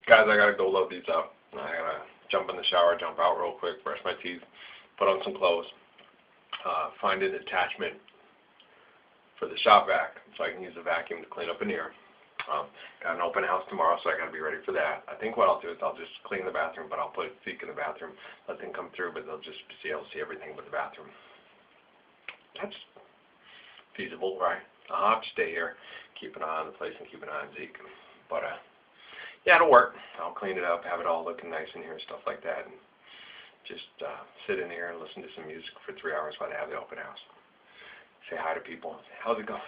Guys, I gotta go load these up. I gotta jump in the shower, jump out real quick, brush my teeth, put on some clothes, find an attachment for the shop vac so I can use the vacuum to clean up in here. Got an open house tomorrow, so I gotta be ready for that. I think what I'll do is I'll just clean the bathroom, but I'll put Zeke in the bathroom, let them come through, but they'll just be able to see everything but the bathroom. That's feasible, right? I'll have to stay here, keep an eye on the place and keep an eye on Zeke. But yeah, it'll work. I'll clean it up, have it all looking nice in here and stuff like that, and just sit in here and listen to some music for 3 hours while they have the open house. Say hi to people. How's it going?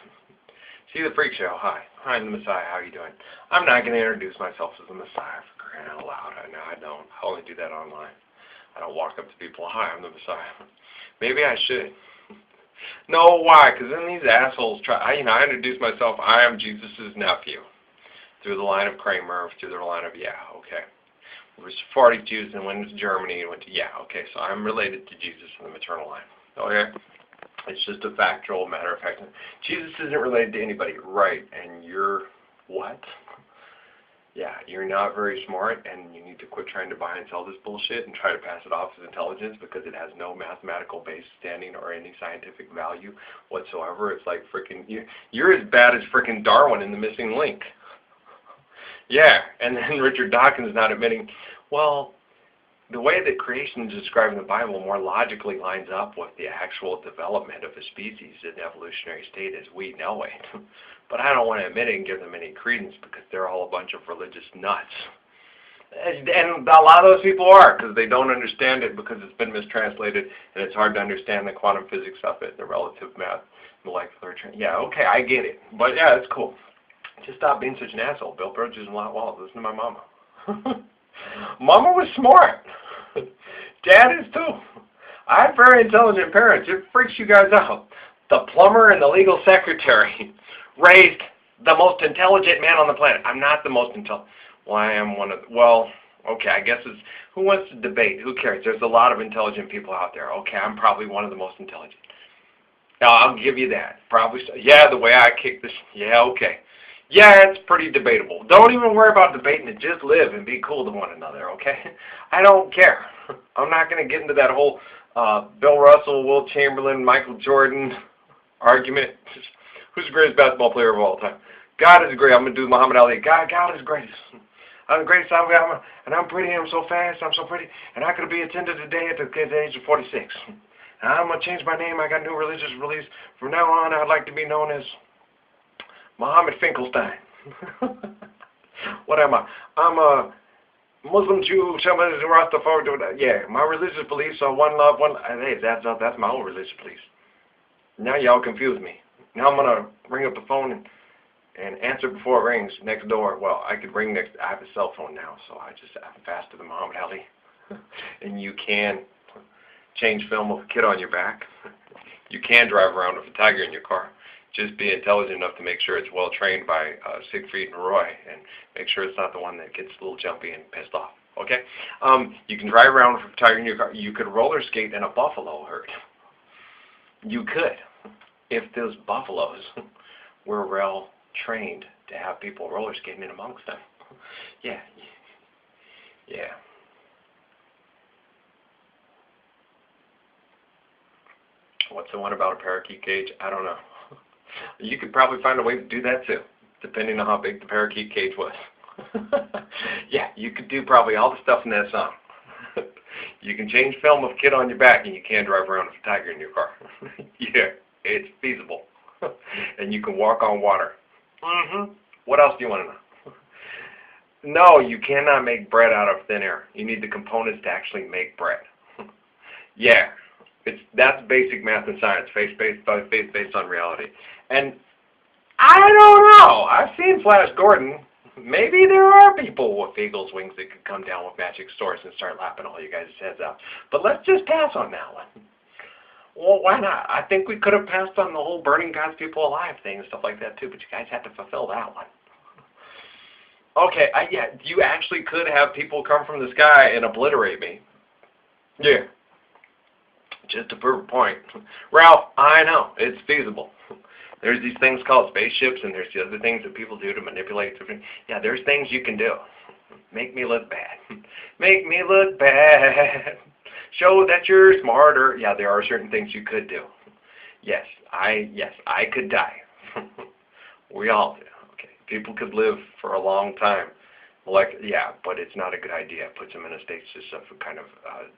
See the Freak Show. Hi. Hi, I'm the Messiah. How are you doing? I'm not going to introduce myself as the Messiah for crying out loud. No, I don't. I only do that online. I don't walk up to people. Hi, I'm the Messiah. Maybe I should. No, why? Because then these assholes try. I introduce myself. I am Jesus' nephew. Through the line of Kramer, through the line of, yeah, okay. It was Sephardic Jews and went to Germany and went to, yeah, okay. So I'm related to Jesus in the maternal line. Okay? It's just a factual matter of fact. Jesus isn't related to anybody. Right. And you're what? Yeah, you're not very smart, and you need to quit trying to buy and sell this bullshit and try to pass it off as intelligence because it has no mathematical base standing or any scientific value whatsoever. It's like freaking, you're as bad as freaking Darwin in The Missing Link. Yeah, and then Richard Dawkins not admitting, well, the way that creation is described in the Bible more logically lines up with the actual development of a species in the evolutionary state as we know it. But I don't want to admit it and give them any credence because they're all a bunch of religious nuts. And a lot of those people are because they don't understand it because it's been mistranslated and it's hard to understand the quantum physics of it, the relative math, molecular train. Yeah, okay, I get it. But yeah, it's cool. Just stop being such an asshole. Bill Bridges and Lot Walls. Listen to my mama. Mama was smart. Dad is too. I had very intelligent parents. It freaks you guys out. The plumber and the legal secretary raised the most intelligent man on the planet. I'm not the most intelligent. Well, I am one of the, well, okay, I guess it's, who wants to debate? Who cares? There's a lot of intelligent people out there. Okay, I'm probably one of the most intelligent. Now, I'll give you that. Probably so. Yeah, the way I kick this, yeah, okay. Yeah, it's pretty debatable. Don't even worry about debating it. Just live and be cool to one another, okay? I don't care. I'm not going to get into that whole Bill Russell, Wilt Chamberlain, Michael Jordan argument. Who's the greatest basketball player of all time? God is great. I'm going to do Muhammad Ali. God is greatest. I'm the greatest. And I'm pretty. I'm so fast. I'm so pretty. And I could be attended today at the age of 46. And I'm going to change my name. I got new religious release. From now on, I'd like to be known as Mohammed Finkelstein. What am I? I'm a Muslim Jew, somebody Rastafari. Yeah, my religious beliefs are one love, one. Hey, that's my own religious beliefs. Now y'all confuse me. Now I'm gonna ring up the phone and answer before it rings next door. Well, I could ring next. I have a cell phone now, so I'm faster than Muhammad Ali. And you can change film of a kid on your back. You can drive around with a tiger in your car. Just be intelligent enough to make sure it's well trained by Siegfried and Roy, and make sure it's not the one that gets a little jumpy and pissed off. Okay? You can drive around with a tiger in your car. You could roller skate in a buffalo herd. You could, if those buffaloes were well trained to have people roller skating in amongst them. Yeah. Yeah. What's the one about a parakeet cage? I don't know. You could probably find a way to do that too, depending on how big the parakeet cage was. Yeah, you could do probably all the stuff in that song. You can change film of a kid on your back, and you can drive around with a tiger in your car. Yeah, it's feasible. And you can walk on water. What else do you want to know? No, you cannot make bread out of thin air. You need the components to actually make bread. Yeah. That's basic math and science, faith based on reality. And I don't know. I've seen Flash Gordon. Maybe there are people with eagle's wings that could come down with magic swords and start lapping all you guys' heads out. But let's just pass on that one. Well, why not? I think we could have passed on the whole burning God's people alive thing and stuff like that too, but you guys had to fulfill that one. Okay, yeah, you actually could have people come from the sky and obliterate me. Yeah. Just to prove a point. Ralph, I know, it's feasible. There's these things called spaceships, and there's the other things that people do to manipulate different. Yeah, there's things you can do. Make me look bad. Make me look bad. Show that you're smarter. Yeah, there are certain things you could do. Yes, I could die. We all do. Okay, people could live for a long time. Yeah, but it's not a good idea. It puts them in a stasis of a kind of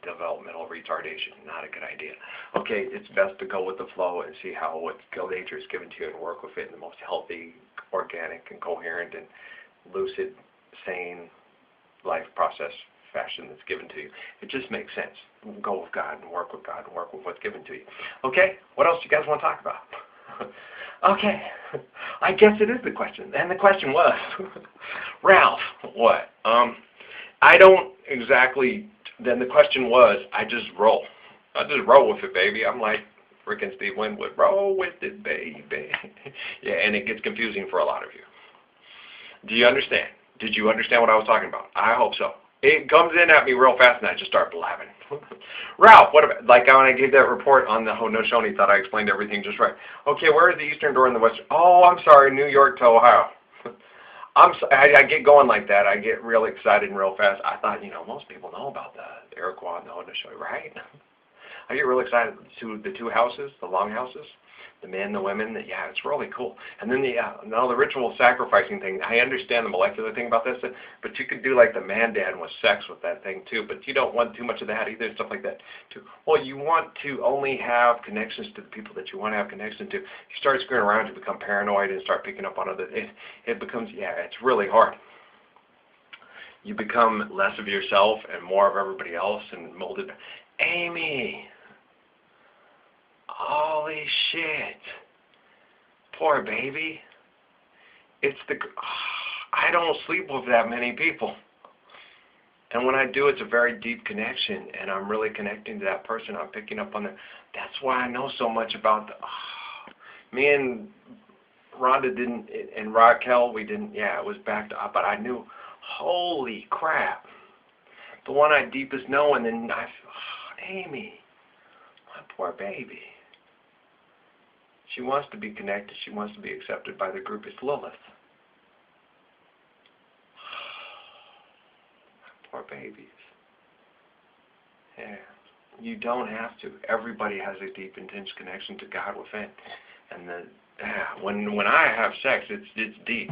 developmental retardation. Not a good idea. Okay, it's best to go with the flow and see how what nature is given to you and work with it in the most healthy, organic, and coherent and lucid, sane life process fashion that's given to you. It just makes sense. Go with God and work with God and work with what's given to you. Okay, what else do you guys want to talk about? Okay, I guess it is the question. And the question was, Ralph, what? I don't exactly, then the question was, I just roll. I just roll with it, baby. I'm like freaking Steve Winwood. Roll with it, baby. Yeah, and it gets confusing for a lot of you. Do you understand? Did you understand what I was talking about? I hope so. It comes in at me real fast and I just start blabbing. Ralph, what about, like when I gave that report on the Haudenosaunee, thought I explained everything just right. Okay, where is the eastern door and the western? Oh, I'm sorry, New York to Ohio. I get going like that. I get real excited and real fast. I thought, most people know about the Iroquois and the Haudenosaunee, right? I get real excited. The two houses, the long houses, the men, the women, yeah, it's really cool. And then the ritual sacrificing thing, I understand the molecular thing about this, but you could do like the man dad with sex with that thing too, but you don't want too much of that either, stuff like that too. Well, you want to only have connections to the people that you want to have connections to. You start screwing around, you become paranoid and start picking up on other, it becomes, it's really hard. You become less of yourself and more of everybody else and molded. Amy! Holy shit. Poor baby. I don't sleep with that many people. And when I do, it's a very deep connection, and I'm really connecting to that person. I'm picking up on that's why I know so much about me and Rhonda didn't, and Raquel, we didn't, it was backed up, but I knew, holy crap. The one I deepest know, and then Amy, my poor baby. She wants to be connected. She wants to be accepted by the group. It's Lilith. Poor babies. Yeah. You don't have to. Everybody has a deep, intense connection to God within. And when I have sex, it's deep.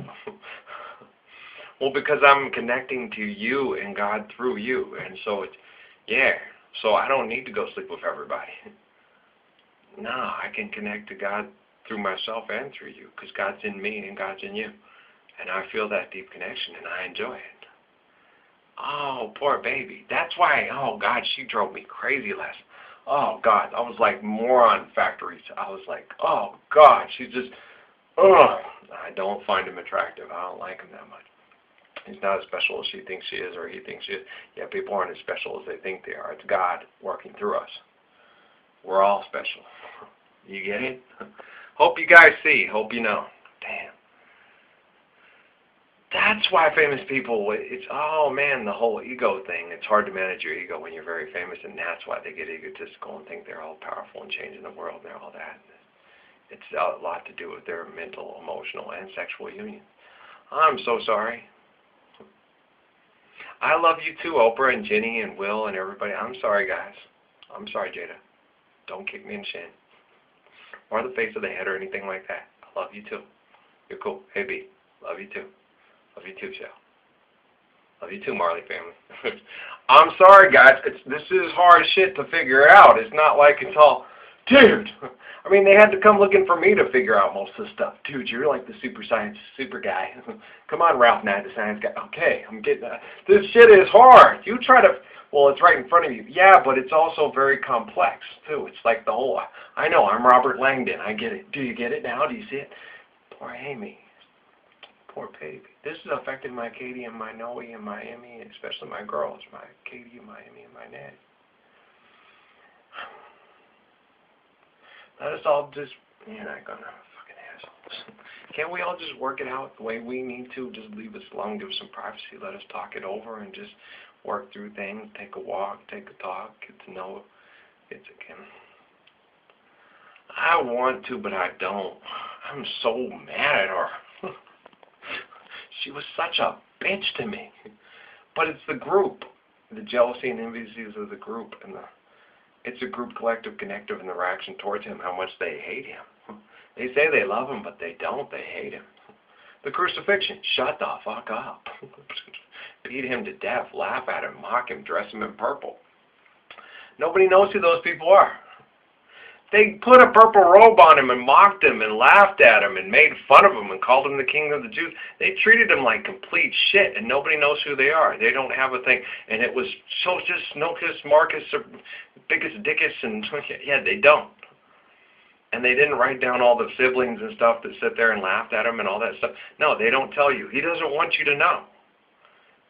Well, because I'm connecting to you and God through you. And so so I don't need to go sleep with everybody. No, I can connect to God through myself and through you, because God's in me and God's in you. And I feel that deep connection, and I enjoy it. Oh, poor baby. That's why, oh, God, she drove me crazy last. Oh, God, I was like moron factories. I was like, oh, God, she's just, I don't find him attractive. I don't like him that much. He's not as special as she thinks she is or he thinks she is. Yeah, people aren't as special as they think they are. It's God working through us. We're all special. You get it? Hope you guys see. Hope you know. Damn. That's why famous people, oh man, the whole ego thing. It's hard to manage your ego when you're very famous, and that's why they get egotistical and think they're all powerful and changing the world and all that. It's a lot to do with their mental, emotional, and sexual union. I'm so sorry. I love you too, Oprah and Jenny and Will and everybody. I'm sorry, guys. I'm sorry, Jada. Don't kick me in the shin. Or the face of the head or anything like that. I love you too. You're cool. Hey, B. Love you too. Love you too, Shell. Love you too, Marley family. I'm sorry, guys. This is hard shit to figure out. It's not like it's all, dude. I mean, they had to come looking for me to figure out most of the stuff. Dude, you're like the super guy. Come on, Ralph Knight, the science guy. Okay, I'm getting that. This shit is hard. You try to, well, it's right in front of you. Yeah, but it's also very complex, too. It's like the whole, I know, I'm Robert Langdon. I get it. Do you get it now? Do you see it? Poor Amy. Poor baby. This has affected my Katie and my Noe and my Emmy, especially my girls, my Katie and my Emmy and my Natty. Let us all just, you're not gonna, fucking assholes. Can't we all just work it out the way we need to? Just leave us alone, give us some privacy, let us talk it over and just work through things, take a walk, take a talk, get to know it's again. I want to, but I don't. I'm so mad at her. She was such a bitch to me. But it's the group. The jealousy and envy is of the group, and it's a group collective connective in the reaction towards him, how much they hate him. They say they love him, but they don't. They hate him. The crucifixion, shut the fuck up. Beat him to death, laugh at him, mock him, dress him in purple. Nobody knows who those people are. They put a purple robe on him and mocked him and laughed at him and made fun of him and called him the king of the Jews. They treated him like complete shit, and nobody knows who they are. They don't have a thing. And it was Socius, Nocus, Marcus, or Bickus, Dickus, and yeah, they don't. And they didn't write down all the siblings and stuff that sit there and laughed at him and all that stuff. No, they don't tell you. He doesn't want you to know.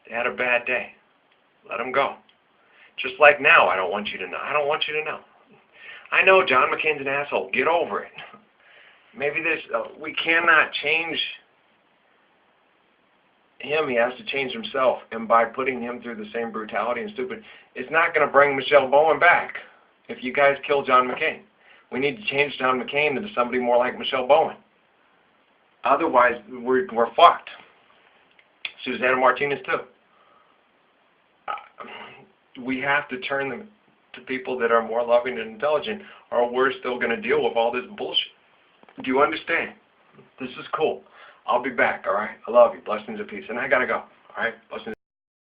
They had a bad day. Let them go. Just like now, I don't want you to know. I don't want you to know. I know John McCain's an asshole. Get over it. Maybe we cannot change him. He has to change himself. And by putting him through the same brutality and stupid, it's not going to bring Michelle Bowen back if you guys kill John McCain. We need to change John McCain into somebody more like Michelle Bowen. Otherwise, we're fucked. Susana Martinez, too. We have to turn them to people that are more loving and intelligent, or we're still going to deal with all this bullshit. Do you understand? This is cool. I'll be back, all right? I love you. Blessings and peace. And I got to go, all right? Blessings.